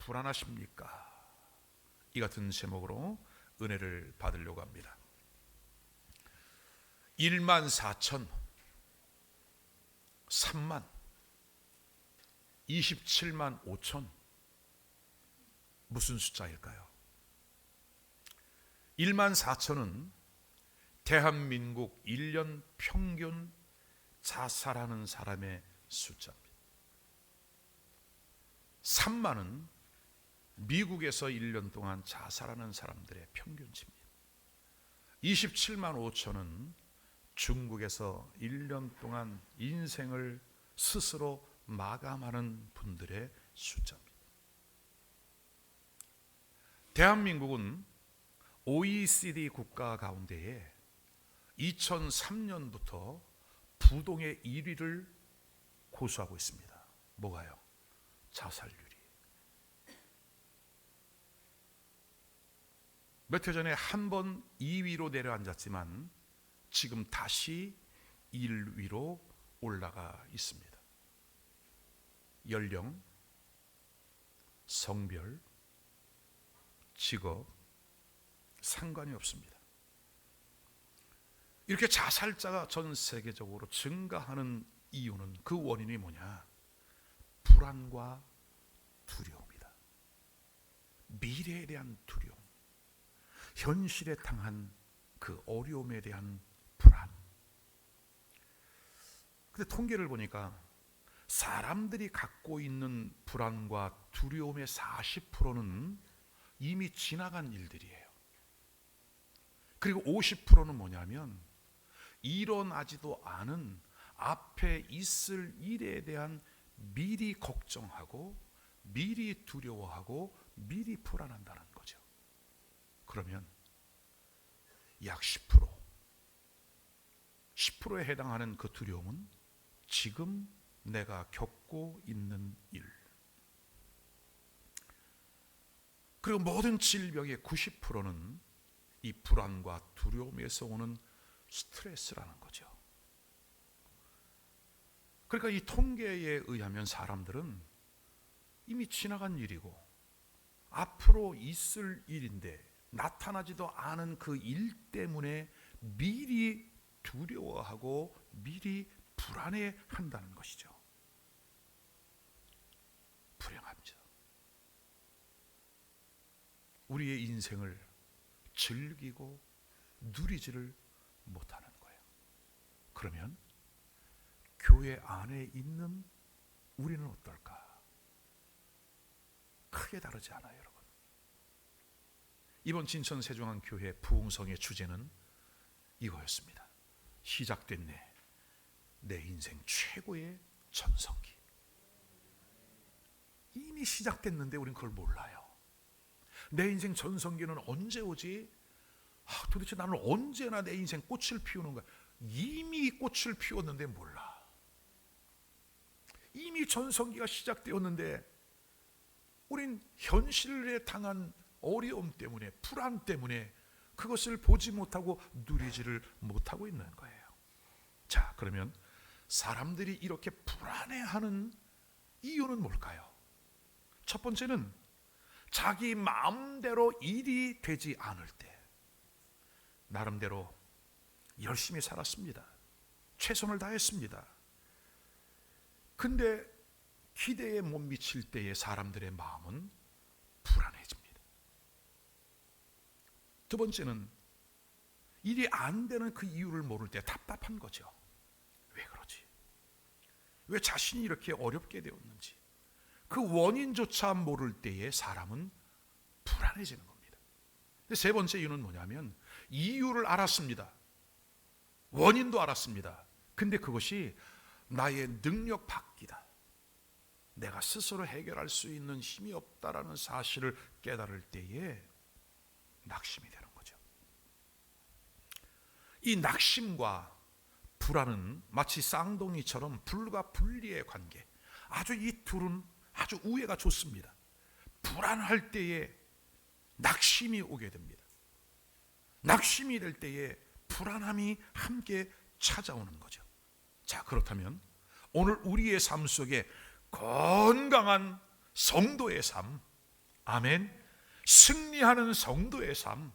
불안하십니까? 이 같은 제목으로 은혜를 받으려고 합니다. 1만 4천, 3만, 27만 5천, 무슨 숫자일까요? 1만 4천은 대한민국 1년 평균 자살하는 사람의 숫자입니다. 3만은 미국에서 1년 동안 자살하는 사람들의 평균치입니다. 27만 5천은 중국에서 1년 동안 인생을 스스로 마감하는 분들의 숫자입니다. 대한민국은 OECD 국가 가운데에 2003년부터 부동의 1위를 고수하고 있습니다. 뭐가요? 자살률이. 몇 해 전에 한 번 2위로 내려앉았지만 지금 다시 1위로 올라가 있습니다. 연령, 성별, 직업 상관이 없습니다. 이렇게 자살자가 전 세계적으로 증가하는 이유는, 그 원인이 뭐냐? 불안과 두려움이다. 미래에 대한 두려움, 현실에 당한 그 어려움에 대한 불안. 근데 통계를 보니까 사람들이 갖고 있는 불안과 두려움의 40%는 이미 지나간 일들이에요. 그리고 50%는 뭐냐면 일어나지도 않은 앞에 있을 일에 대한 미리 걱정하고 미리 두려워하고 미리 불안한다는 거죠. 그러면 약 10%에 해당하는 그 두려움은 지금 내가 겪고 있는 일. 그리고 모든 질병의 90%는 이 불안과 두려움에서 오는 스트레스라는 거죠. 그러니까 이 통계에 의하면 사람들은 이미 지나간 일이고 앞으로 있을 일인데 나타나지도 않은 그 일 때문에 미리 두려워하고 미리 불안해 한다는 것이죠. 불행합니다. 우리의 인생을 즐기고 누리지를 못하는 거예요. 그러면 교회 안에 있는 우리는 어떨까? 크게 다르지 않아요, 여러분. 이번 진천 세종안교회 부흥성의 주제는 이거였습니다. 시작됐네, 내 인생 최고의 전성기. 이미 시작됐는데 우린 그걸 몰라요. 내 인생 전성기는 언제 오지? 도대체 나는 언제나 내 인생 꽃을 피우는 거야. 이미 꽃을 피웠는데 몰라. 이미 전성기가 시작되었는데 우린 현실에 당한 어려움 때문에, 불안 때문에 그것을 보지 못하고 누리지를 못하고 있는 거예요. 자, 그러면 사람들이 이렇게 불안해하는 이유는 뭘까요? 첫 번째는 자기 마음대로 일이 되지 않을 때 나름대로 열심히 살았습니다. 최선을 다했습니다. 근데 기대에 못 미칠 때의 사람들의 마음은 불안해집니다. 두 번째는 일이 안 되는 그 이유를 모를 때 답답한 거죠. 왜 그러지? 왜 자신이 이렇게 어렵게 되었는지 그 원인조차 모를 때에 사람은 불안해지는 겁니다. 세 번째 이유는 뭐냐면 이유를 알았습니다. 원인도 알았습니다. 근데 그것이 나의 능력 밖이다. 내가 스스로 해결할 수 있는 힘이 없다라는 사실을 깨달을 때에 낙심이 되는 거죠. 이 낙심과 불안은 마치 쌍둥이처럼 불과 분리의 관계. 아주 이 둘은 아주 우애가 좋습니다. 불안할 때에 낙심이 오게 됩니다. 낙심이 될 때에 불안함이 함께 찾아오는 거죠. 자, 그렇다면 오늘 우리의 삶 속에 건강한 성도의 삶, 아멘. 승리하는 성도의 삶,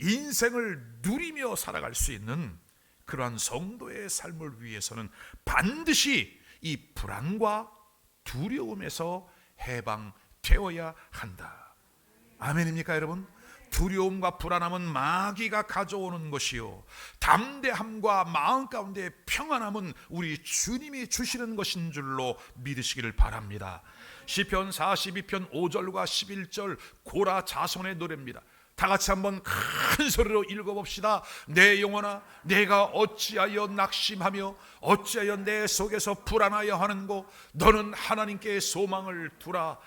인생을 누리며 살아갈 수 있는 그러한 성도의 삶을 위해서는 반드시 이 불안과 두려움에서 해방되어야 한다. 아멘입니까 여러분? 두려움과 불안함은 마귀가 가져오는 것이요, 담대함과 마음 가운데 평안함은 우리 주님이 주시는 것인 줄로 믿으시기를 바랍니다. 시편 42편 5절과 11절 고라 자손의 노래입니다. 다 같이 한번 큰 소리로 읽어봅시다. 내 영혼아, 내가 어찌하여 낙심하며 어찌하여 내 속에서 불안하여 하는고, 너는 하나님께 소망을 두라.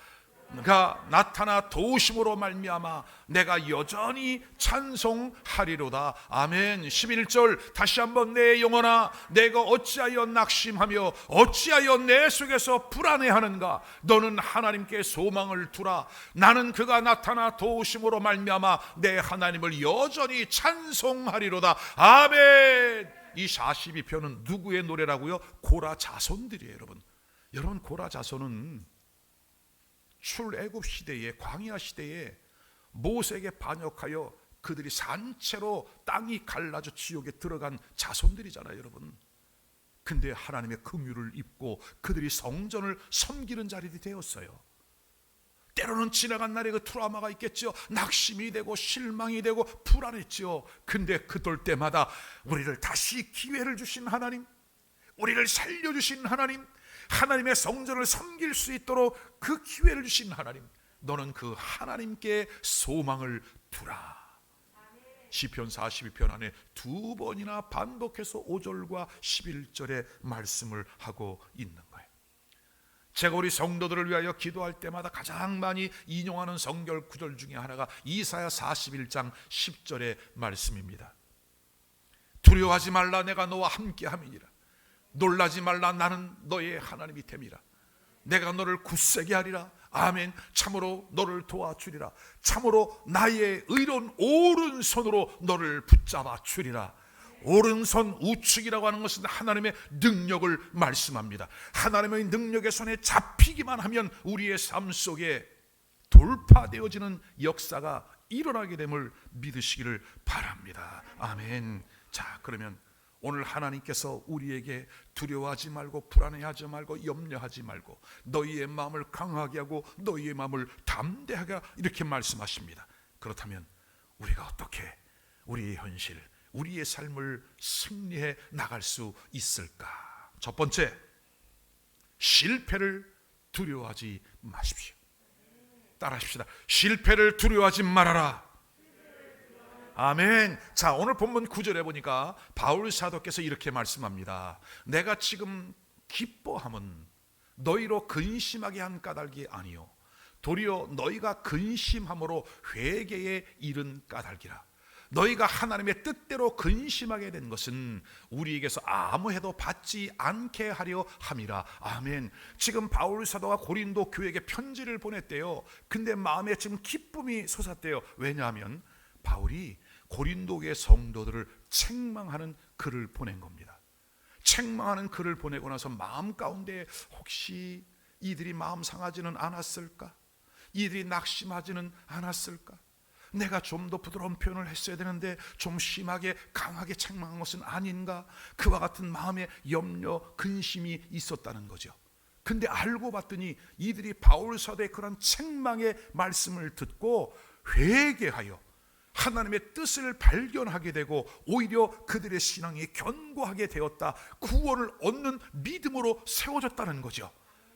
그가 나타나 도우심으로 말미암아 내가 여전히 찬송하리로다. 아멘. 11절 다시 한번, 내 영혼아, 내가 어찌하여 낙심하며 어찌하여 내 속에서 불안해하는가, 너는 하나님께 소망을 두라. 나는 그가 나타나 도우심으로 말미암아 내 하나님을 여전히 찬송하리로다. 아멘. 이 42편은 누구의 노래라고요? 고라 자손들이에요. 여러분 고라 자손은 출애굽 시대에, 광야 시대에 모세에게 반역하여 그들이 산채로 땅이 갈라져 지옥에 들어간 자손들이잖아요 여러분. 근데 하나님의 긍휼을 입고 그들이 성전을 섬기는 자리들이 되었어요. 때로는 지나간 날에 그 트라우마가 있겠죠. 낙심이 되고 실망이 되고 불안했죠. 근데 그럴 때마다 우리를 다시 기회를 주신 하나님, 우리를 살려주신 하나님, 하나님의 성전을 섬길 수 있도록 그 기회를 주신 하나님, 너는 그 하나님께 소망을 두라. 시편 42편 안에 두 번이나 반복해서 5절과 11절의 말씀을 하고 있는 거예요. 제가 우리 성도들을 위하여 기도할 때마다 가장 많이 인용하는 성경 구절 중에 하나가 이사야 41장 10절의 말씀입니다. 두려워하지 말라, 내가 너와 함께 함이니라. 놀라지 말라, 나는 너의 하나님이 됨이라. 내가 너를 굳세게 하리라. 아멘. 참으로 너를 도와주리라. 참으로 나의 의로운 오른손으로 너를 붙잡아 주리라. 오른손 우측이라고 하는 것은 하나님의 능력을 말씀합니다. 하나님의 능력의 손에 잡히기만 하면 우리의 삶 속에 돌파되어지는 역사가 일어나게 됨을 믿으시기를 바랍니다. 아멘. 자, 그러면 오늘 하나님께서 우리에게 두려워하지 말고 불안해하지 말고 염려하지 말고 너희의 마음을 강하게 하고 너희의 마음을 담대하게 이렇게 말씀하십니다. 그렇다면 우리가 어떻게 우리의 현실, 우리의 삶을 승리해 나갈 수 있을까? 첫 번째, 실패를 두려워하지 마십시오. 따라하십시다. 실패를 두려워하지 말아라. 아멘. 자, 오늘 본문 9절에 보니까 바울 사도께서 이렇게 말씀합니다. 내가 지금 기뻐함은 너희로 근심하게 한 까닭이 아니요 도리어 너희가 근심함으로 회개에 이른 까닭이라. 너희가 하나님의 뜻대로 근심하게 된 것은 우리에게서 아무 해도 받지 않게 하려 함이라. 아멘. 지금 바울 사도가 고린도 교회에게 편지를 보냈대요. 근데 마음에 지금 기쁨이 솟았대요. 왜냐하면 바울이 고린도의 성도들을 책망하는 글을 보낸 겁니다. 책망하는 글을 보내고 나서 마음 가운데 혹시 이들이 마음 상하지는 않았을까? 이들이 낙심하지는 않았을까? 내가 좀 더 부드러운 표현을 했어야 되는데 좀 심하게 강하게 책망한 것은 아닌가? 그와 같은 마음의 염려, 근심이 있었다는 거죠. 근데 알고 봤더니 이들이 바울 사도의 그런 책망의 말씀을 듣고 회개하여 하나님의 뜻을 발견하게 되고 오히려 그들의 신앙이 견고하게 되었다. 구원을 얻는 믿음으로 세워졌다는 거죠.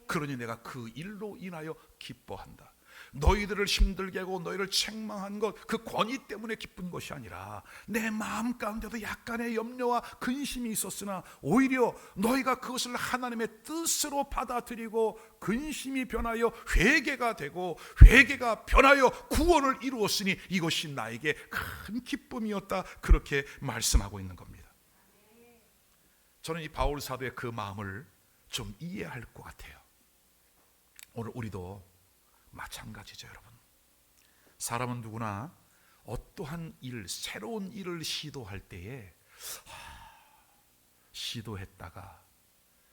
그러니 내가 그 일로 인하여 기뻐한다. 너희들을 힘들게 하고 너희를 책망한 것, 그 권위 때문에 기쁜 것이 아니라 내 마음 가운데도 약간의 염려와 근심이 있었으나 오히려 너희가 그것을 하나님의 뜻으로 받아들이고 근심이 변하여 회개가 되고 회개가 변하여 구원을 이루었으니 이것이 나에게 큰 기쁨이었다. 그렇게 말씀하고 있는 겁니다. 저는 이 바울 사도의 그 마음을 좀 이해할 것 같아요. 오늘 우리도 마찬가지죠, 여러분. 사람은 누구나 어떠한 일, 새로운 일을 시도할 때에 시도했다가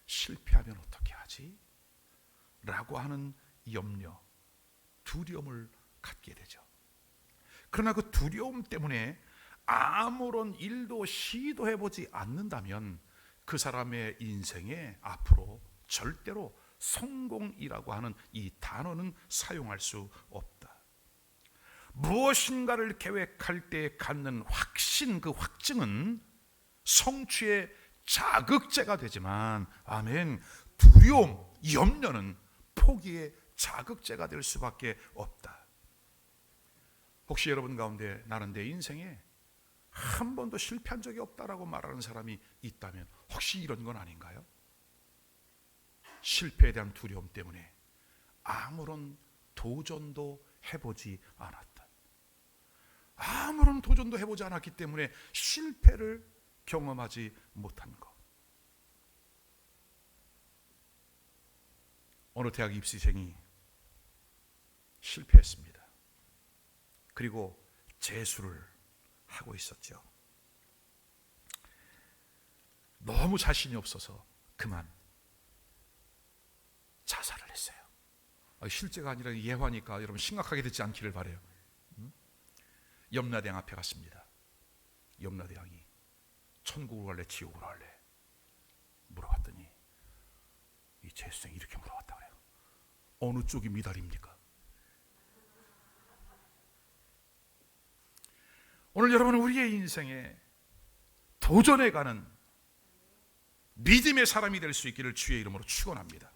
실패하면 어떻게 하지? 라고 하는 염려, 두려움을 갖게 되죠. 그러나 그 두려움 때문에 아무런 일도 시도해보지 않는다면 그 사람의 인생에 앞으로 절대로 성공이라고 하는 이 단어는 사용할 수 없다. 무엇인가를 계획할 때 갖는 확신, 그 확증은 성취의 자극제가 되지만, 아멘, 두려움, 염려는 포기의 자극제가 될 수밖에 없다. 혹시 여러분 가운데 나는 내 인생에 한 번도 실패한 적이 없다라고 말하는 사람이 있다면 혹시 이런 건 아닌가요? 실패에 대한 두려움 때문에 아무런 도전도 해보지 않았다. 아무런 도전도 해보지 않았기 때문에 실패를 경험하지 못한 것. 어느 대학 입시생이 실패했습니다. 그리고 재수를 하고 있었죠. 너무 자신이 없어서 그만 자살을 했어요. 실제가 아니라 예화니까 여러분 심각하게 듣지 않기를 바라요. 염라대왕 앞에 갔습니다. 염라대왕이 천국으로 갈래 지옥으로 갈래 물어봤더니 이 재수생이 이렇게 물어봤다 그래요. 어느 쪽이 미달입니까? 오늘 여러분은 우리의 인생에 도전해가는 믿음의 사람이 될 수 있기를 주의 이름으로 축원합니다.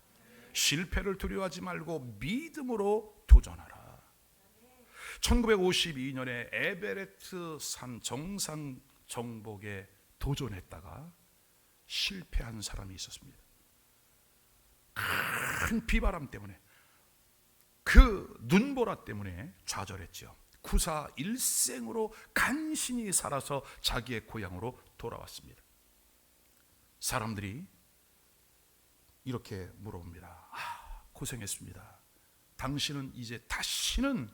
실패를 두려워하지 말고 믿음으로 도전하라. 1952년에 에베레스트 산 정상 정복에 도전했다가 실패한 사람이 있었습니다. 큰 비바람 때문에, 그 눈보라 때문에 좌절했죠. 구사 일생으로 간신히 살아서 자기의 고향으로 돌아왔습니다. 사람들이 이렇게 물어봅니다. 고생했습니다. 당신은 이제 다시는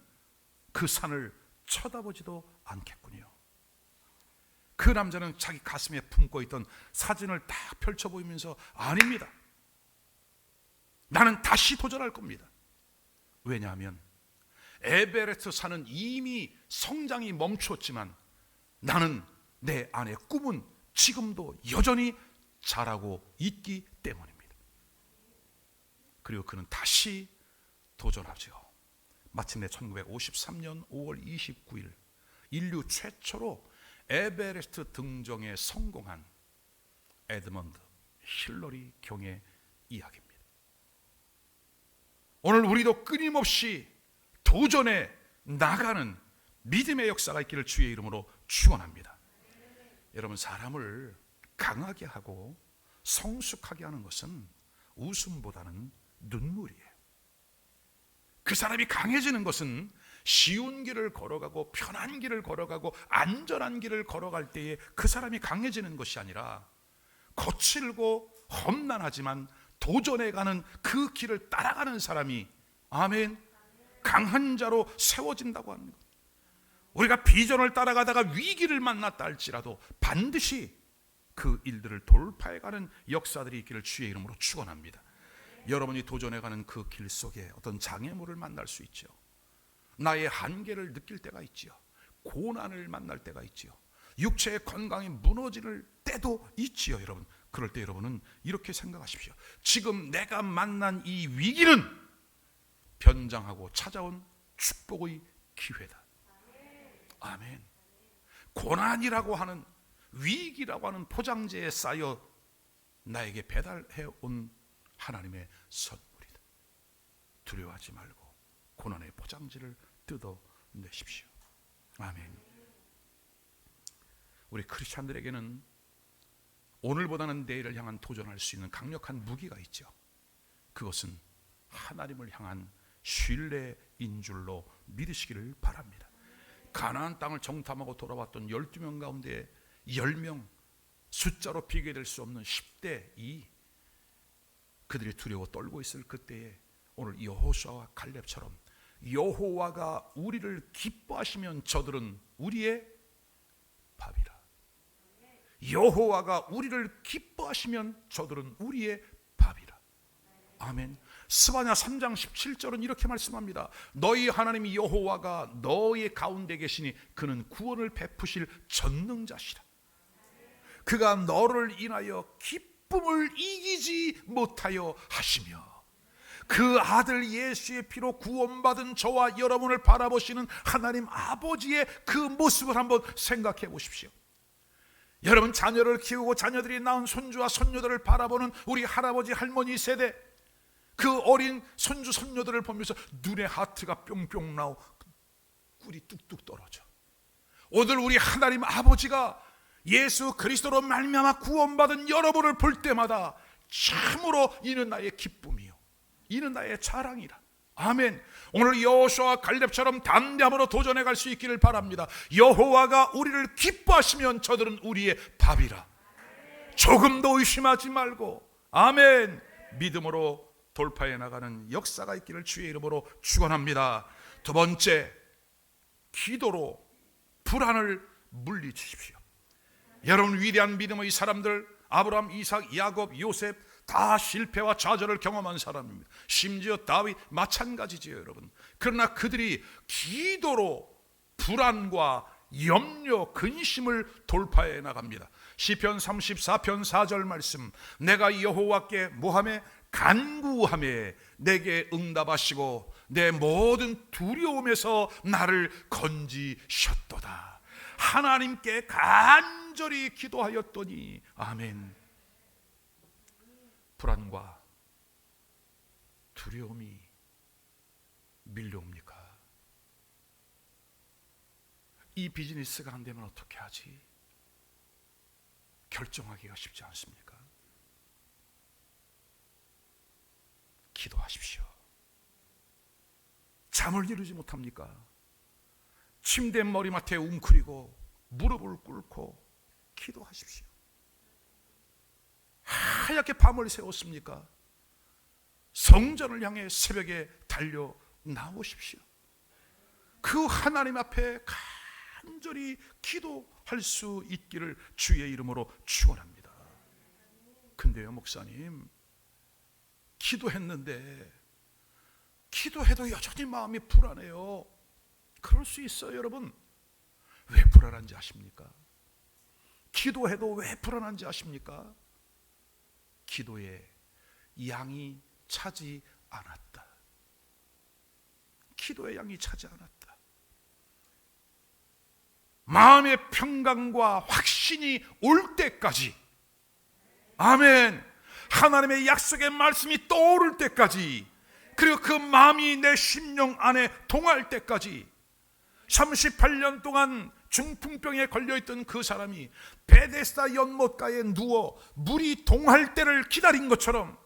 그 산을 쳐다보지도 않겠군요. 그 남자는 자기 가슴에 품고 있던 사진을 딱 펼쳐 보이면서 아닙니다. 나는 다시 도전할 겁니다. 왜냐하면 에베레스트 산은 이미 성장이 멈췄지만 나는 내 안의 꿈은 지금도 여전히 자라고 있기 때문입니다. 그리고 그는 다시 도전하죠. 마침내 1953년 5월 29일 인류 최초로 에베레스트 등정에 성공한 에드먼드 힐러리 경의 이야기입니다. 오늘 우리도 끊임없이 도전에 나가는 믿음의 역사가 있기를 주의 이름으로 축원합니다. 여러분, 사람을 강하게 하고 성숙하게 하는 것은 웃음보다는 눈물이에요. 그 사람이 강해지는 것은 쉬운 길을 걸어가고 편한 길을 걸어가고 안전한 길을 걸어갈 때에 그 사람이 강해지는 것이 아니라 거칠고 험난하지만 도전해가는 그 길을 따라가는 사람이, 아멘, 강한 자로 세워진다고 하는 것. 우리가 비전을 따라가다가 위기를 만났다 할지라도 반드시 그 일들을 돌파해가는 역사들이 있기를 주의 이름으로 축원합니다. 여러분이 도전해가는 그 길 속에 어떤 장애물을 만날 수 있죠. 나의 한계를 느낄 때가 있죠. 고난을 만날 때가 있죠. 육체의 건강이 무너질 때도 있지요. 여러분, 그럴 때 여러분은 이렇게 생각하십시오. 지금 내가 만난 이 위기는 변장하고 찾아온 축복의 기회다. 아멘. 고난이라고 하는, 위기라고 하는 포장지에 쌓여 나에게 배달해 온 하나님의 선물이다. 두려워하지 말고 고난의 포장지를 뜯어내십시오. 아멘. 우리 크리스찬들에게는 오늘보다는 내일을 향한 도전할 수 있는 강력한 무기가 있죠. 그것은 하나님을 향한 신뢰인 줄로 믿으시기를 바랍니다. 가나안 땅을 정탐하고 돌아왔던 12명 가운데 10명, 숫자로 비교될 수 없는 10대 2, 그들이 두려워 떨고 있을 그때에 오늘 여호수아와 갈렙처럼 여호와가 우리를 기뻐하시면 저들은 우리의 밥이라. 여호와가 우리를 기뻐하시면 저들은 우리의 밥이라. 아멘. 스바냐 3장 17절은 이렇게 말씀합니다. 너희 하나님 여호와가 너희 가운데 계시니 그는 구원을 베푸실 전능자시라. 그가 너를 인하여 기쁨을 이기지 못하여 하시며 그 아들 예수의 피로 구원받은 저와 여러분을 바라보시는 하나님 아버지의 그 모습을 한번 생각해 보십시오. 여러분, 자녀를 키우고 자녀들이 낳은 손주와 손녀들을 바라보는 우리 할아버지 할머니 세대, 그 어린 손주 손녀들을 보면서 눈에 하트가 뿅뿅 나오고 꿀이 뚝뚝 떨어져. 오늘 우리 하나님 아버지가 예수 그리스도로 말미암아 구원받은 여러분을 볼 때마다 참으로 이는 나의 기쁨이요, 이는 나의 자랑이라. 아멘. 오늘 여호수아와 갈렙처럼 담대함으로 도전해 갈 수 있기를 바랍니다. 여호와가 우리를 기뻐하시면 저들은 우리의 밥이라. 조금도 의심하지 말고, 아멘, 믿음으로 돌파해 나가는 역사가 있기를 주의 이름으로 축원합니다. 두 번째, 기도로 불안을 물리치십시오. 여러분, 위대한 믿음의 사람들 아브라함, 이삭, 야곱, 요셉 다 실패와 좌절을 경험한 사람입니다. 심지어 다윗 마찬가지지요, 여러분. 그러나 그들이 기도로 불안과 염려, 근심을 돌파해 나갑니다. 시편 34편 4절 말씀, 내가 여호와께 뭐하매 간구하매 내게 응답하시고 내 모든 두려움에서 나를 건지셨도다. 하나님께 간절히 기도하였더니, 아멘, 불안과 두려움이 밀려옵니까? 이 비즈니스가 안 되면 어떻게 하지? 결정하기가 쉽지 않습니까? 기도하십시오. 잠을 이루지 못합니까? 침대 머리맡에 웅크리고 무릎을 꿇고 기도하십시오. 하얗게 밤을 새웠습니까? 성전을 향해 새벽에 달려 나오십시오. 그 하나님 앞에 간절히 기도할 수 있기를 주의 이름으로 축원합니다. 근데요, 목사님, 기도했는데 기도해도 여전히 마음이 불안해요. 그럴 수 있어요. 여러분, 왜 불안한지 아십니까? 기도해도 왜 불안한지 아십니까? 기도에 양이 차지 않았다. 기도의 양이 차지 않았다. 마음의 평강과 확신이 올 때까지, 아멘, 하나님의 약속의 말씀이 떠오를 때까지, 그리고 그 마음이 내 심령 안에 동할 때까지, 38년 동안 중풍병에 걸려있던 그 사람이 베데스다 연못가에 누워 물이 동할 때를 기다린 것처럼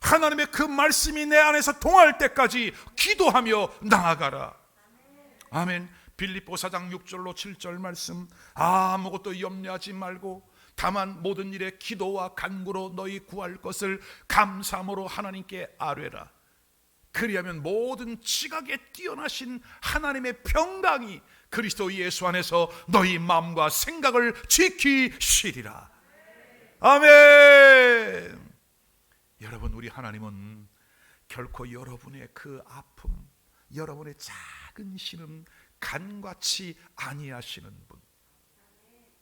하나님의 그 말씀이 내 안에서 동할 때까지 기도하며 나아가라. 아멘. 빌립보 4장 6절로 7절 말씀, 아무것도 염려하지 말고 다만 모든 일에 기도와 간구로 너희 구할 것을 감사함으로 하나님께 아뢰라. 그리하면 모든 지각에 뛰어나신 하나님의 평강이 그리스도 예수 안에서 너희 마음과 생각을 지키시리라. 아멘. 여러분, 우리 하나님은 결코 여러분의 그 아픔, 여러분의 작은 신음 간과치 아니하시는 분.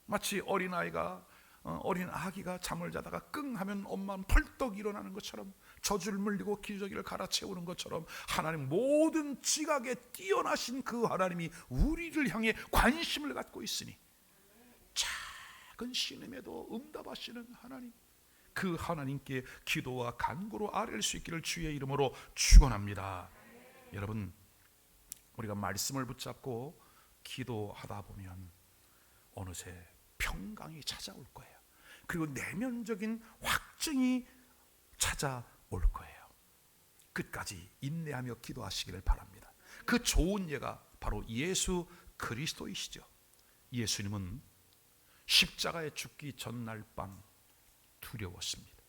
마치 어린 아기가 잠을 자다가 끙 하면 엄마는 벌떡 일어나는 것처럼, 젖을 물리고 기저귀를 갈아채우는 것처럼, 하나님 모든 지각에 뛰어나신 그 하나님이 우리를 향해 관심을 갖고 있으니, 작은 신음에도 응답하시는 하나님, 그 하나님께 기도와 간구로 아뢰일 수 있기를 주의 이름으로 축원합니다. 여러분, 우리가 말씀을 붙잡고 기도하다 보면 어느새 평강이 찾아올 거예요. 그리고 내면적인 확증이 찾아올 거예요. 끝까지 인내하며 기도하시기를 바랍니다. 그 좋은 예가 바로 예수 그리스도이시죠. 예수님은 십자가에 죽기 전날 밤 두려웠습니다.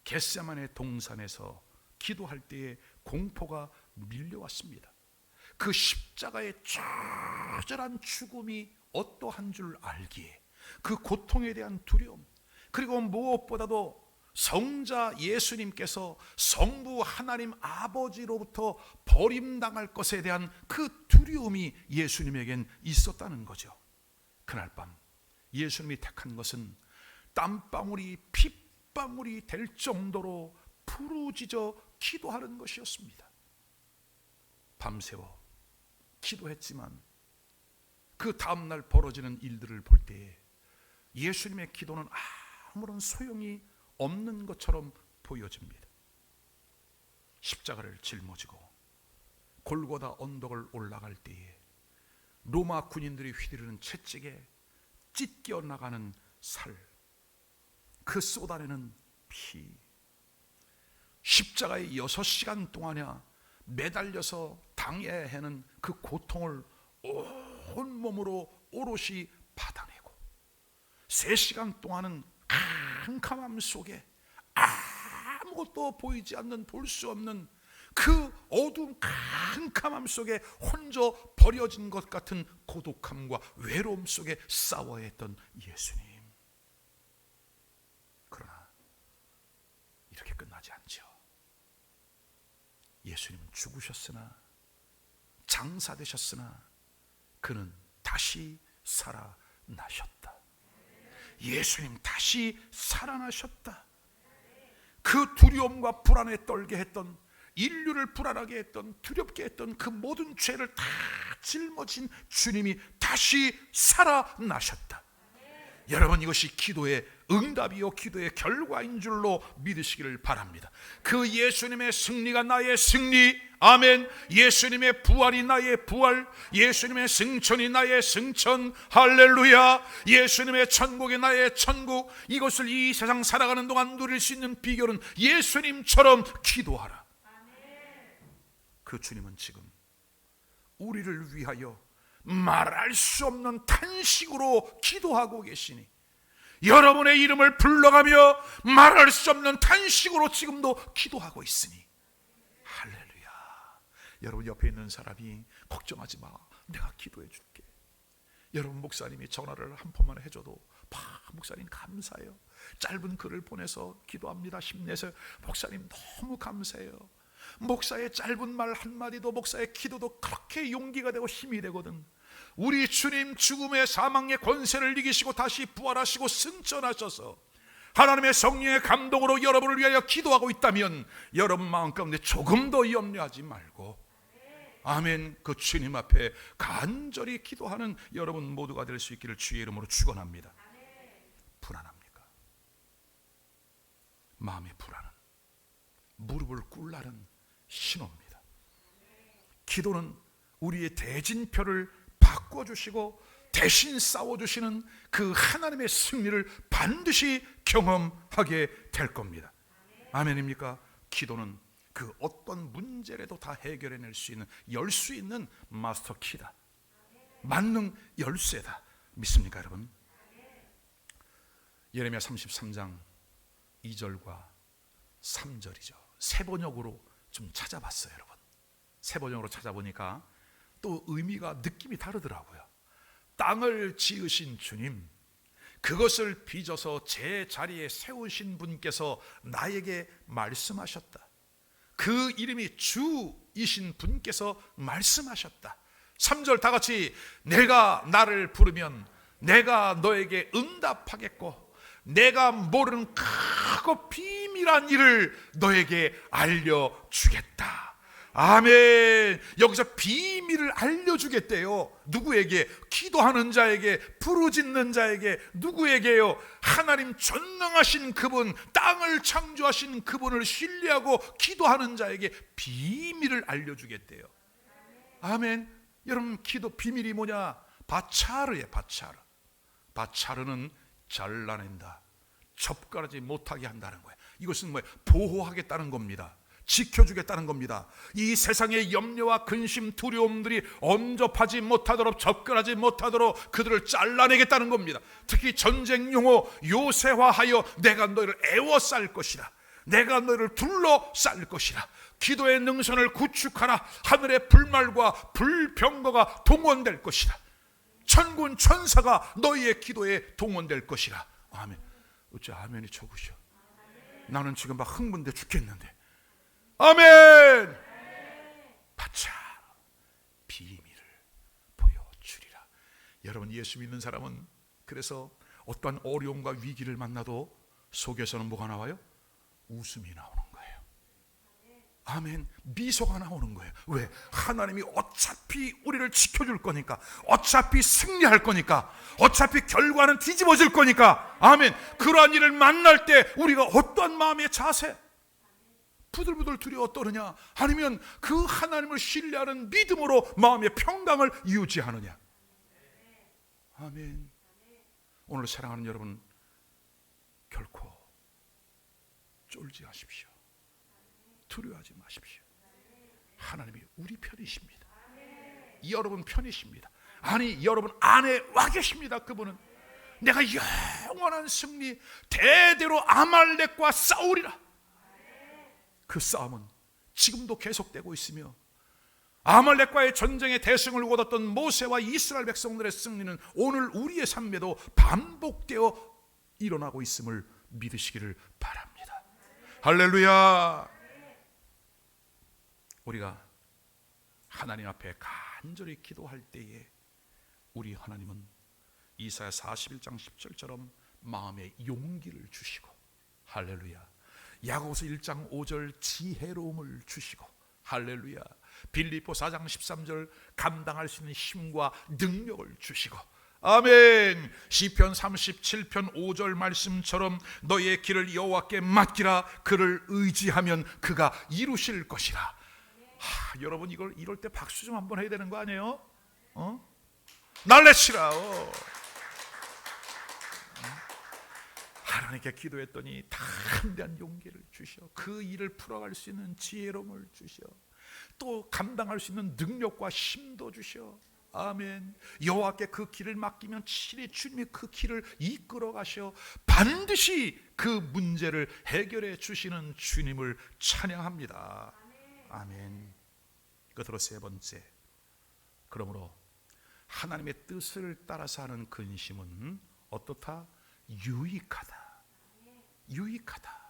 겟세마네 동산에서 기도할 때에 공포가 밀려왔습니다. 그 십자가의 처절한 죽음이 어떠한 줄 알기에 그 고통에 대한 두려움, 그리고 무엇보다도 성자 예수님께서 성부 하나님 아버지로부터 버림당할 것에 대한 그 두려움이 예수님에겐 있었다는 거죠. 그날 밤 예수님이 택한 것은 땀방울이 핏방울이 될 정도로 부르짖어 기도하는 것이었습니다. 밤새워 기도했지만 그 다음날 벌어지는 일들을 볼 때에 예수님의 기도는 아무런 소용이 없는 것처럼 보여집니다. 십자가를 짊어지고 골고다 언덕을 올라갈 때에 로마 군인들이 휘두르는 채찍에 찢겨 나가는 살, 그 쏟아내는 피, 십자가에 6시간 동안이나 매달려서 당해야 하는 그 고통을 온몸으로 오롯이 받아내고 3시간 동안은 캄캄함 속에 아무것도 보이지 않는, 볼 수 없는 그 어두운 캄캄함 속에 혼자 버려진 것 같은 고독함과 외로움 속에 싸워야 했던 예수님. 그러나 이렇게 끝나지 않죠. 예수님은 죽으셨으나, 장사되셨으나 그는 다시 살아나셨다. 예수님 다시 살아나셨다. 그 두려움과 불안에 떨게 했던, 인류를 불안하게 했던, 두렵게 했던 그 모든 죄를 다 짊어진 주님이 다시 살아나셨다. 여러분, 이것이 기도의 응답이요 기도의 결과인 줄로 믿으시기를 바랍니다. 그 예수님의 승리가 나의 승리, 아멘. 예수님의 부활이 나의 부활, 예수님의 승천이 나의 승천, 할렐루야. 예수님의 천국이 나의 천국. 이것을 이 세상 살아가는 동안 누릴 수 있는 비결은 예수님처럼 기도하라. 그 주님은 지금 우리를 위하여 말할 수 없는 탄식으로 기도하고 계시니, 여러분의 이름을 불러가며 말할 수 없는 탄식으로 지금도 기도하고 있으니, 할렐루야. 여러분 옆에 있는 사람이 걱정하지 마, 내가 기도해 줄게. 여러분, 목사님이 전화를 한 번만 해줘도 목사님 감사해요. 짧은 글을 보내서 기도합니다, 힘내세요. 목사님 너무 감사해요. 목사의 짧은 말 한마디도, 목사의 기도도 그렇게 용기가 되고 힘이 되거든. 우리 주님 죽음의 사망의 권세를 이기시고 다시 부활하시고 승천하셔서 하나님의 성령의 감동으로 여러분을 위하여 기도하고 있다면 여러분 마음 가운데 조금 더 염려하지 말고, 아멘, 그 주님 앞에 간절히 기도하는 여러분 모두가 될 수 있기를 주의 이름으로 축원합니다. 불안합니까? 마음의 불안은 무릎을 꿇라는 신호입니다. 기도는 우리의 대진표를 바꿔주시고 대신 싸워주시는 그 하나님의 승리를 반드시 경험하게 될 겁니다. 아멘입니까? 기도는 그 어떤 문제라도 다 해결해낼 수 있는, 열 수 있는 마스터 키다, 만능 열쇠다. 믿습니까 여러분? 예레미야 33장 2절과 3절이죠. 새 번역으로 좀 찾아봤어요. 여러분, 새 번역으로 찾아보니까 또 의미가, 느낌이 다르더라고요. 땅을 지으신 주님, 그것을 빚어서 제 자리에 세우신 분께서 나에게 말씀하셨다. 그 이름이 주이신 분께서 말씀하셨다. 3절 다 같이, 내가 나를 부르면 내가 너에게 응답하겠고 내가 모르는 크고 비밀한 일을 너에게 알려주겠다. 아멘. 여기서 비밀을 알려주겠대요. 누구에게? 기도하는 자에게, 부르짖는 자에게. 누구에게요? 하나님 전능하신 그분, 땅을 창조하신 그분을 신뢰하고 기도하는 자에게 비밀을 알려주겠대요. 아멘. 여러분, 기도 비밀이 뭐냐? 바차르예요. 바차르. 바차르는 잘라낸다, 접근하지 못하게 한다는 거예요. 이것은 뭐예요? 보호하겠다는 겁니다. 지켜주겠다는 겁니다. 이 세상의 염려와 근심, 두려움들이 엄접하지 못하도록, 접근하지 못하도록 그들을 잘라내겠다는 겁니다. 특히 전쟁 용어 요새화하여 내가 너희를 애워쌀 것이라, 내가 너희를 둘러쌀 것이라. 기도의 능선을 구축하라. 하늘의 불말과 불병거가 동원될 것이라. 천군 천사가 너희의 기도에 동원될 것이라. 아멘. 어째 아멘이 적으셔? 나는 지금 막 흥분돼 죽겠는데. 아멘. 바짝 비밀을 보여주리라. 여러분, 예수 믿는 사람은 그래서 어떠한 어려움과 위기를 만나도 속에서는 뭐가 나와요? 웃음이 나오는 거예요. 아멘. 미소가 나오는 거예요. 왜? 하나님이 어차피 우리를 지켜줄 거니까, 어차피 승리할 거니까, 어차피 결과는 뒤집어질 거니까. 아멘. 그러한 일을 만날 때 우리가 어떠한 마음의 자세, 부들부들 두려워 떠느냐, 아니면 그 하나님을 신뢰하는 믿음으로 마음의 평강을 유지하느냐. 아멘. 오늘 사랑하는 여러분, 결코 쫄지 마십시오. 두려워하지 마십시오. 하나님이 우리 편이십니다. 여러분 편이십니다. 아니, 여러분 안에 와 계십니다. 그분은 내가 영원한 승리, 대대로 아말렉과 싸우리라. 그 싸움은 지금도 계속되고 있으며, 아말렉과의 전쟁의 대승을 거뒀던 모세와 이스라엘 백성들의 승리는 오늘 우리의 삶에도 반복되어 일어나고 있음을 믿으시기를 바랍니다. 할렐루야. 우리가 하나님 앞에 간절히 기도할 때에 우리 하나님은 이사야 41장 10절처럼 마음의 용기를 주시고, 할렐루야, 야고보서 1장 5절 지혜로움을 주시고, 할렐루야, 빌립보 4장 13절 감당할 수 있는 힘과 능력을 주시고, 아멘. 시편 37편 5절 말씀처럼 너의 길을 여호와께 맡기라. 그를 의지하면 그가 이루실 것이라. 여러분, 이럴 때 박수 좀 한번 해야 되는 거 아니에요? 날래치라. 하나님께 기도했더니 담대한 용기를 주셔, 그 일을 풀어갈 수 있는 지혜로움을 주셔, 또 감당할 수 있는 능력과 힘도 주셔. 아멘. 여호와께 그 길을 맡기면 친히 주님이 그 길을 이끌어 가셔 반드시 그 문제를 해결해 주시는 주님을 찬양합니다. 아멘. 끝으로 세 번째, 그러므로 하나님의 뜻을 따라서 하는 근심은 어떻다? 유익하다. 유익하다.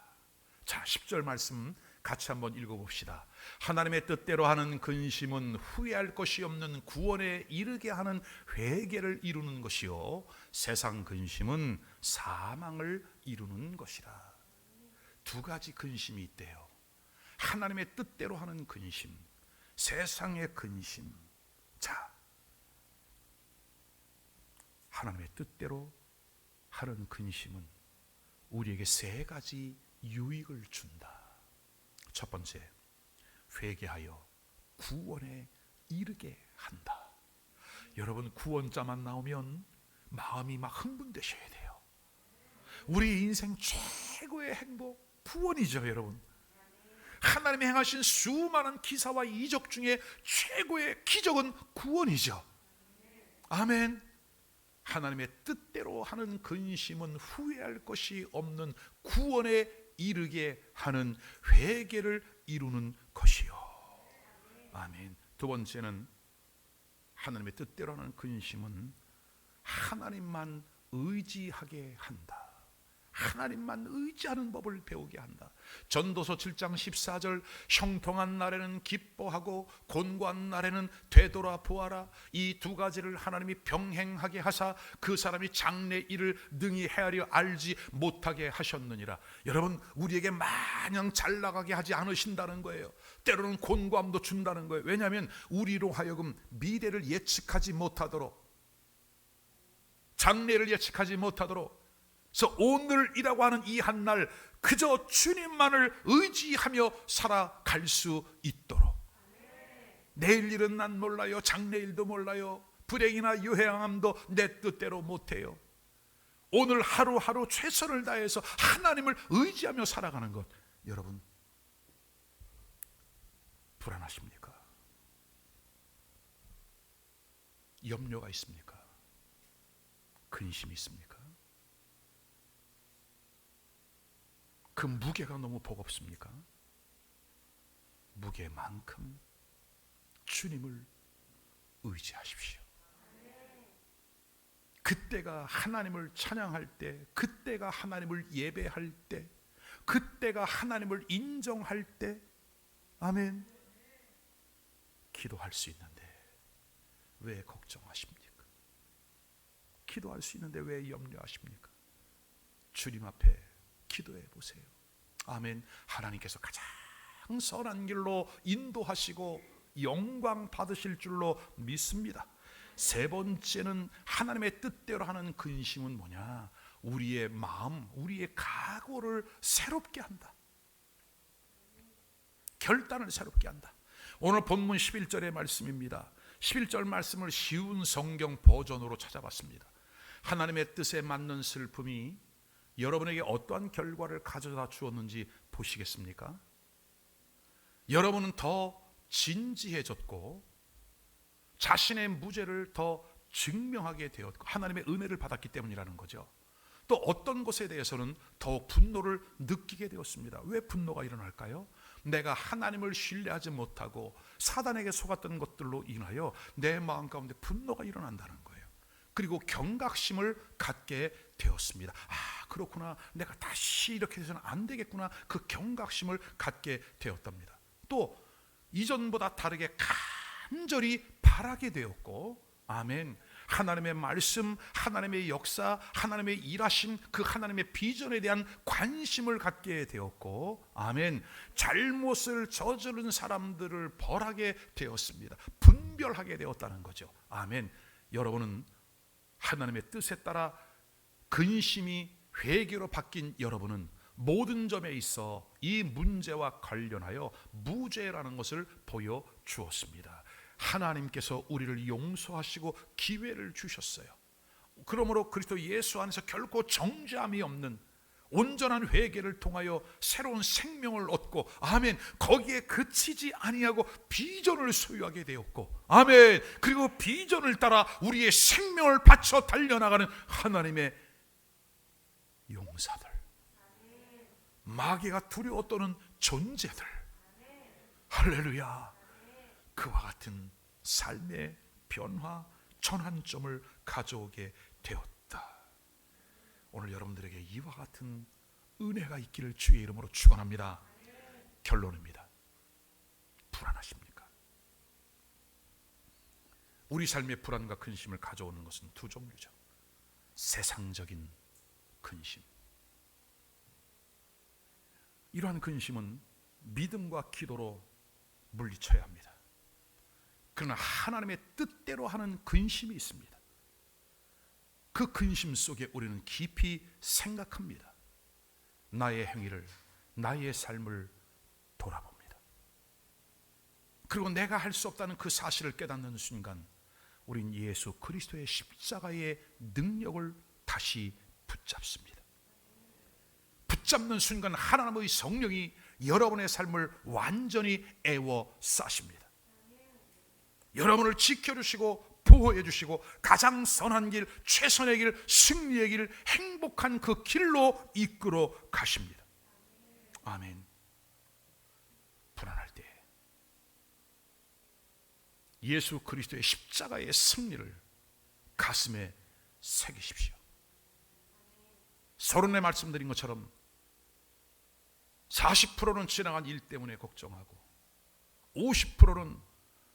자, 10절 말씀 같이 한번 읽어봅시다. 하나님의 뜻대로 하는 근심은 후회할 것이 없는 구원에 이르게 하는 회개를 이루는 것이요, 세상 근심은 사망을 이루는 것이라. 두 가지 근심이 있대요. 하나님의 뜻대로 하는 근심, 세상의 근심. 자, 하나님의 뜻대로 하는 근심은 우리에게 세 가지 유익을 준다. 첫 번째, 회개하여 구원에 이르게 한다. 여러분, 구원자만 나오면 마음이 막 흥분되셔야 돼요. 우리 인생 최고의 행복, 구원이죠. 여러분, 하나님이 행하신 수많은 기사와 이적 중에 최고의 기적은 구원이죠. 아멘. 하나님의 뜻대로 하는 근심은 후회할 것이 없는 구원에 이르게 하는 회개를 이루는 것이요. 아멘. 두 번째는 하나님의 뜻대로 하는 근심은 하나님만 의지하게 한다. 하나님만 의지하는 법을 배우게 한다. 전도서 7장 14절 형통한 날에는 기뻐하고 곤고한 날에는 되돌아보아라. 이 두 가지를 하나님이 병행하게 하사 그 사람이 장래 일을 능히 헤아려 알지 못하게 하셨느니라. 여러분, 우리에게 마냥 잘 나가게 하지 않으신다는 거예요. 때로는 곤고함도 준다는 거예요. 왜냐하면 우리로 하여금 미래를 예측하지 못하도록, 장래를 예측하지 못하도록, 그래서 오늘이라고 하는 이 한 날 그저 주님만을 의지하며 살아갈 수 있도록. 내일 일은 난 몰라요. 장래일도 몰라요. 불행이나 유해함도 내 뜻대로 못해요. 오늘 하루하루 최선을 다해서 하나님을 의지하며 살아가는 것, 여러분 불안하십니까? 염려가 있습니까? 근심이 있습니까? 그 무게가 너무 버겁습니까? 무게만큼 주님을 의지하십시오. 그때가 하나님을 찬양할 때, 그때가 하나님을 예배할 때, 그때가 하나님을 인정할 때, 아멘, 기도할 수 있는데 왜 걱정하십니까? 기도할 수 있는데 왜 염려하십니까? 주님 앞에 기도해 보세요. 아멘. 하나님께서 가장 선한 길로 인도하시고 영광 받으실 줄로 믿습니다. 세 번째는 하나님의 뜻대로 하는 근심은 뭐냐? 우리의 마음, 우리의 각오를 새롭게 한다. 결단을 새롭게 한다. 오늘 본문 11절의 말씀입니다. 11절 말씀을 쉬운 성경 버전으로 찾아봤습니다. 하나님의 뜻에 맞는 슬픔이 여러분에게 어떠한 결과를 가져다 주었는지 보시겠습니까? 여러분은 더 진지해졌고 자신의 무죄를 더 증명하게 되었고 하나님의 은혜를 받았기 때문이라는 거죠. 또 어떤 것에 대해서는 더 분노를 느끼게 되었습니다. 왜 분노가 일어날까요? 내가 하나님을 신뢰하지 못하고 사단에게 속았던 것들로 인하여 내 마음 가운데 분노가 일어난다는 거예요. 그리고 경각심을 갖게 되었습니다. 아, 그렇구나. 내가 다시 이렇게 해서는 안 되겠구나. 그 경각심을 갖게 되었답니다. 또 이전보다 다르게 간절히 바라게 되었고, 아멘, 하나님의 말씀, 하나님의 역사, 하나님의 일하심, 그 하나님의 비전에 대한 관심을 갖게 되었고, 아멘, 잘못을 저지른 사람들을 벌하게 되었습니다. 분별하게 되었다는 거죠. 아멘. 여러분은 하나님의 뜻에 따라 근심이 회개로 바뀐 여러분은 모든 점에 있어 이 문제와 관련하여 무죄라는 것을 보여주었습니다. 하나님께서 우리를 용서하시고 기회를 주셨어요. 그러므로 그리스도 예수 안에서 결코 정죄함이 없는 온전한 회개를 통하여 새로운 생명을 얻고, 아멘, 거기에 그치지 아니하고 비전을 소유하게 되었고, 아멘, 그리고 비전을 따라 우리의 생명을 바쳐 달려나가는 하나님의 용사들, 마귀가 두려워 떠는 존재들, 할렐루야. 그와 같은 삶의 변화, 전환점을 가져오게 되었다. 오늘 여러분들에게 이와 같은 은혜가 있기를 주의 이름으로 축원합니다. 결론입니다. 불안하십니까? 우리 삶의 불안과 근심을 가져오는 것은 두 종류죠. 세상적인 근심, 이러한 근심은 믿음과 기도로 물리쳐야 합니다. 그러나 하나님의 뜻대로 하는 근심이 있습니다. 그 근심 속에 우리는 깊이 생각합니다. 나의 행위를, 나의 삶을 돌아봅니다. 그리고 내가 할 수 없다는 그 사실을 깨닫는 순간 우린 예수 그리스도의 십자가의 능력을 다시 붙잡습니다. 붙잡는 순간 하나님의 성령이 여러분의 삶을 완전히 에워싸십니다. 여러분을 지켜주시고 보호해 주시고 가장 선한 길, 최선의 길, 승리의 길, 행복한 그 길로 이끌어 가십니다. 아멘. 불안할 때 예수 그리스도의 십자가의 승리를 가슴에 새기십시오. 서론에 말씀드린 것처럼 40%는 지나간 일 때문에 걱정하고 50%는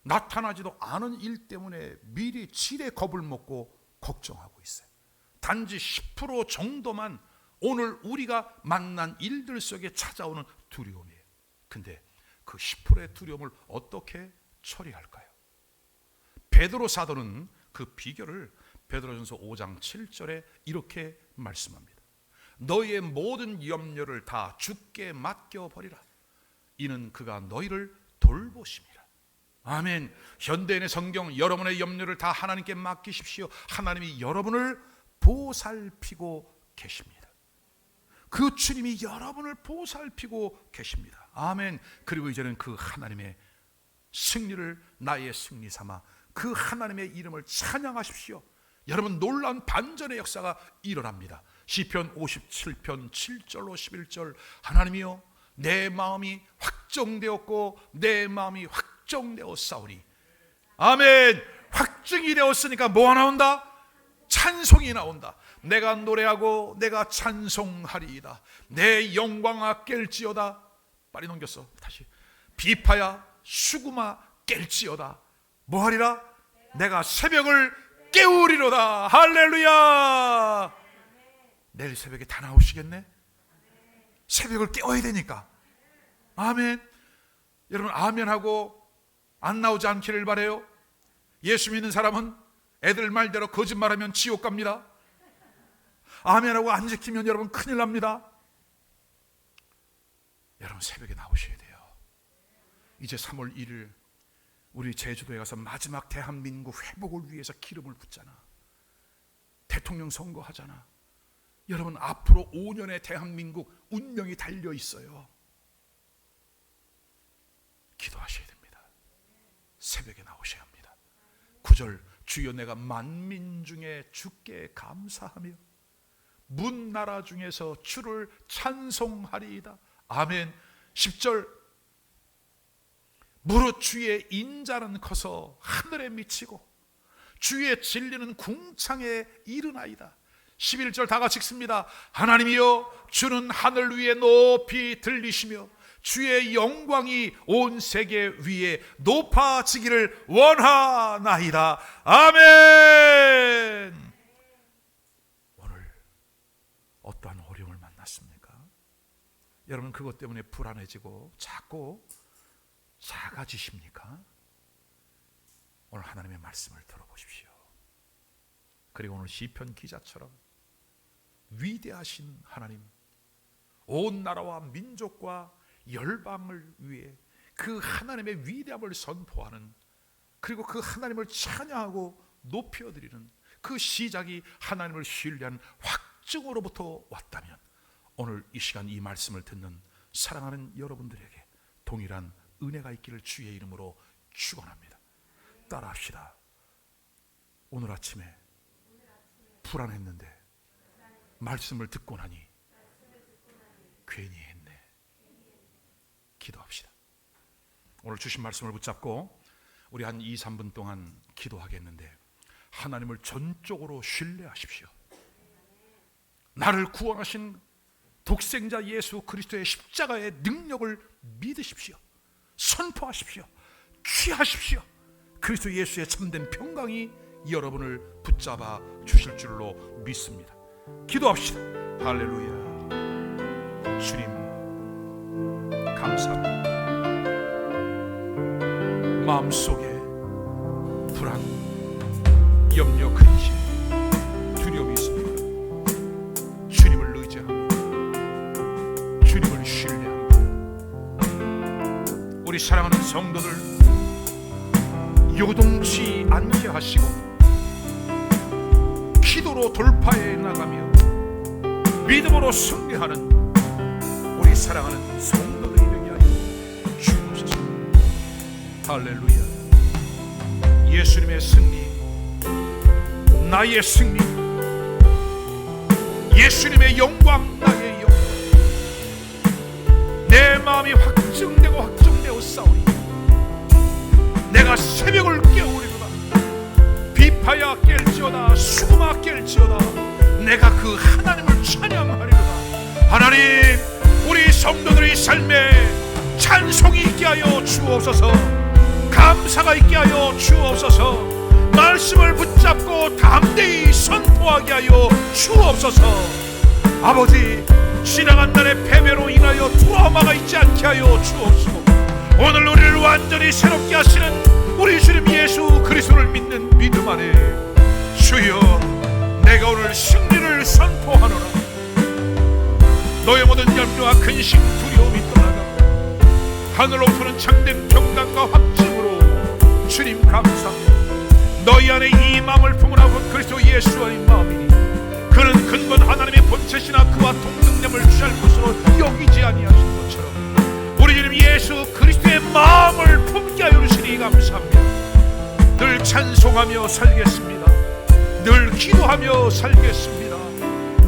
나타나지도 않은 일 때문에 미리 지레 겁을 먹고 걱정하고 있어요. 단지 10% 정도만 오늘 우리가 만난 일들 속에 찾아오는 두려움이에요. 근데 그 10%의 두려움을 어떻게 처리할까요? 베드로 사도는 그 비결을 베드로전서 5장 7절에 이렇게 말씀합니다. 너희의 모든 염려를 다 주께 맡겨버리라. 이는 그가 너희를 돌보심이라. 아멘. 현대인의 성경, 여러분의 염려를 다 하나님께 맡기십시오. 하나님이 여러분을 보살피고 계십니다. 그 주님이 여러분을 보살피고 계십니다. 아멘. 그리고 이제는 그 하나님의 승리를 나의 승리 삼아 그 하나님의 이름을 찬양하십시오. 여러분, 놀라운 반전의 역사가 일어납니다. 시편 57편 7절로 11절, 하나님이여 내 마음이 확정되었고 내 마음이 확정되었사오니. 아멘. 확증이 되었으니까 뭐가 나온다? 찬송이 나온다. 내가 노래하고 내가 찬송하리이다. 내 영광아 깰지어다. 빨리 넘겼어. 다시. 비파야 수구마 깰지어다. 뭐하리라? 내가 새벽을 깨우리로다. 할렐루야. 내일 새벽에 다 나오시겠네? 새벽을 깨워야 되니까. 아멘. 여러분 아멘하고 안 나오지 않기를 바라요. 예수 믿는 사람은 애들 말대로 거짓말하면 지옥 갑니다. 아멘하고 안 지키면 여러분 큰일 납니다. 여러분 새벽에 나오셔야 돼요. 이제 3월 1일 우리 제주도에 가서 마지막 대한민국 회복을 위해서 기름을 붓잖아. 대통령 선거하잖아. 여러분 앞으로 5년의 대한민국 운명이 달려 있어요. 기도하셔야 됩니다. 새벽에 나오셔야 합니다. 9절 주여 내가 만민 중에 주께 감사하며 문 나라 중에서 주를 찬송하리이다. 아멘. 10절 무릇 주의 인자는 커서 하늘에 미치고 주의 진리는 궁창에 이르나이다. 11절 다 같이 읽습니다. 하나님이여 주는 하늘 위에 높이 들리시며 주의 영광이 온 세계 위에 높아지기를 원하나이다. 아멘. 오늘 어떠한 어려움을 만났습니까? 여러분 그것 때문에 불안해지고 자꾸 작아지십니까? 오늘 하나님의 말씀을 들어보십시오. 그리고 오늘 시편 기자처럼 위대하신 하나님, 온 나라와 민족과 열방을 위해 그 하나님의 위대함을 선포하는, 그리고 그 하나님을 찬양하고 높여드리는 그 시작이 하나님을 신뢰한 확증으로부터 왔다면 오늘 이 시간 이 말씀을 듣는 사랑하는 여러분들에게 동일한 은혜가 있기를 주의 이름으로 축원합니다. 따라합시다. 오늘 아침에 불안했는데 말씀을 듣고 나니 괜히 했네. 기도합시다. 오늘 주신 말씀을 붙잡고 우리 한 2-3분 동안 기도하겠는데 하나님을 전적으로 신뢰하십시오. 나를 구원하신 독생자 예수 그리스도의 십자가의 능력을 믿으십시오. 선포하십시오. 취하십시오. 그리스도 예수의 참된 평강이 여러분을 붙잡아 주실 줄로 믿습니다. 기도합시다. 할렐루야. 주님 감사합니다. 마음속에 불안, 염려, 근심, 두려움이 있습니다. 주님을 의지합니다. 주님을 신뢰합니다. 우리 사랑하는 성도들 요동치 않게 하시고 기도로 돌파해 나가며 믿음으로 승리하는 우리 사랑하는 성도들이 되게 하여 주옵소서. 할렐루야. 예수님의 승리, 나의 승리, 예수님의 영광, 나의 영광. 내 마음이 확정되고 싸우리. 내가 새벽을 깨우리로다. 비파야 깰지어다. 수구마 깰지어다. 내가 그 하나님을 찬양하리로다. 하나님, 우리 성도들의 삶에 찬송이 있게 하여 주옵소서. 감사가 있게 하여 주옵소서. 말씀을 붙잡고 담대히 선포하게 하여 주옵소서. 아버지, 지나간 날의 패배로 인하여 트라우마가 있지 않게 하여 주옵소서. 오늘 우리를 완전히 새롭게 하시는 우리 주님 예수 그리스도를 믿는 믿음 안에 주여, 내가 오늘 승리를 선포하노라. 너의 모든 염려와 근심, 두려움이 떠나가고 하늘로부터는 참된 평강과 확증으로 주님 감사합니다. 너희 안에 이 마음을 품으라고 그리스도 예수 안의 마음이니 그는 근본 하나님의 본체시나 그와 동등됨을 취할 것으로 여기지 아니하신 것처럼 우리 주님 예수 그리스도의 마음을 품게 하여 주시니 감사합니다. 늘 찬송하며 살겠습니다. 늘 기도하며 살겠습니다.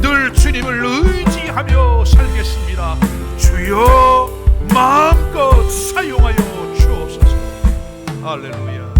늘 주님을 의지하며 살겠습니다. 주여 마음껏 사용하여 주옵소서. 할렐루야.